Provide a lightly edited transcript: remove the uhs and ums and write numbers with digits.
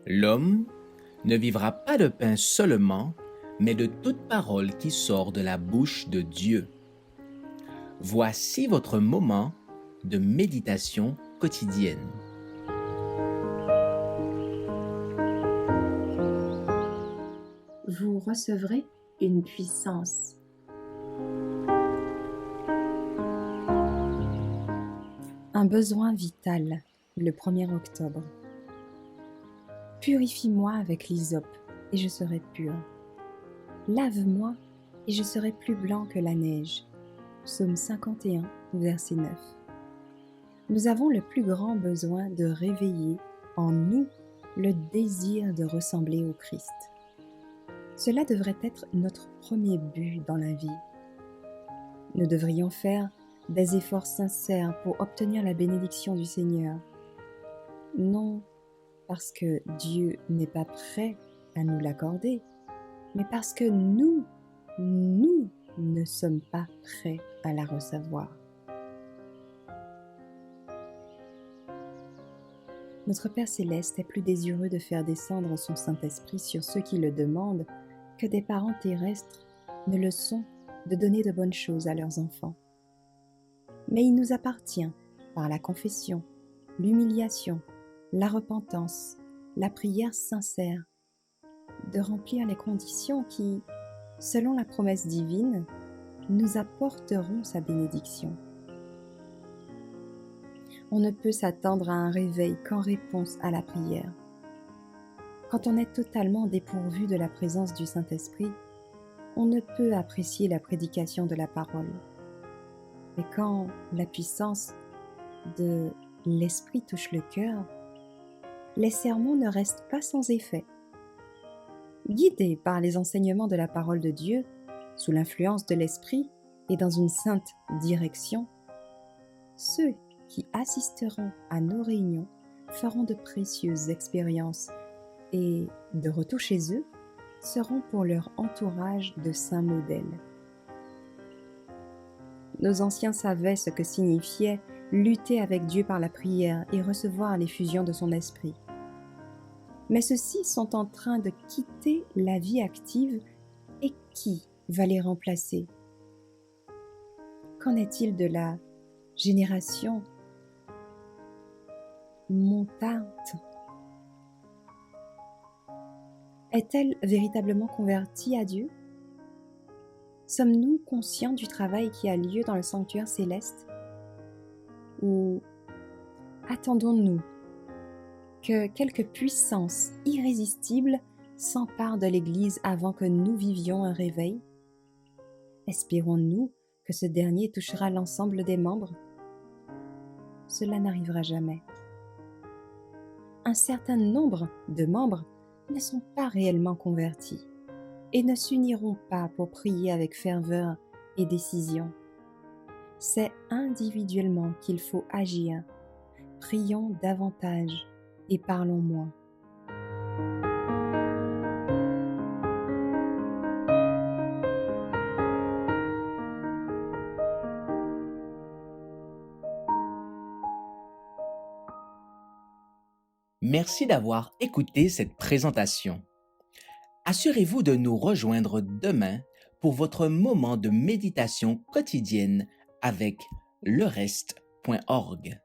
L'homme ne vivra pas de pain seulement, mais de toute parole qui sort de la bouche de Dieu. Voici votre moment de méditation quotidienne. Vous recevrez une puissance. Un besoin vital, le 1er octobre. Purifie-moi avec l'hysope, et je serai pur. Lave-moi, et je serai plus blanc que la neige. Psaume 51, verset 9. Nous avons le plus grand besoin de réveiller en nous le désir de ressembler au Christ. Cela devrait être notre premier but dans la vie. Nous devrions faire des efforts sincères pour obtenir la bénédiction du Seigneur. Non parce que Dieu n'est pas prêt à nous l'accorder, mais parce que nous ne sommes pas prêts à la recevoir. Notre Père Céleste est plus désireux de faire descendre son Saint-Esprit sur ceux qui le demandent que des parents terrestres ne le sont de donner de bonnes choses à leurs enfants. Mais il nous appartient, par la confession, l'humiliation, la repentance, la prière sincère, de remplir les conditions qui, selon la promesse divine, nous apporteront sa bénédiction. On ne peut s'attendre à un réveil qu'en réponse à la prière. Quand on est totalement dépourvu de la présence du Saint-Esprit, on ne peut apprécier la prédication de la parole. Mais quand la puissance de l'Esprit touche le cœur, les sermons ne restent pas sans effet. Guidés par les enseignements de la parole de Dieu, sous l'influence de l'Esprit et dans une sainte direction, ceux qui assisteront à nos réunions feront de précieuses expériences et, de retour chez eux, seront pour leur entourage de saints modèles. Nos anciens savaient ce que signifiait lutter avec Dieu par la prière et recevoir l'effusion de son esprit. Mais ceux-ci sont en train de quitter la vie active et qui va les remplacer? Qu'en est-il de la génération montante? Est-elle véritablement convertie à Dieu? Sommes-nous conscients du travail qui a lieu dans le sanctuaire céleste? Ou attendons-nous que quelque puissance irrésistible s'empare de l'Église avant que nous vivions un réveil? Espérons-nous que ce dernier touchera l'ensemble des membres? Cela n'arrivera jamais. Un certain nombre de membres ne sont pas réellement convertis et ne s'uniront pas pour prier avec ferveur et décision. C'est individuellement qu'il faut agir. Prions davantage et parlons moins. Merci d'avoir écouté cette présentation. Assurez-vous de nous rejoindre demain pour votre moment de méditation quotidienne avec lereste.org.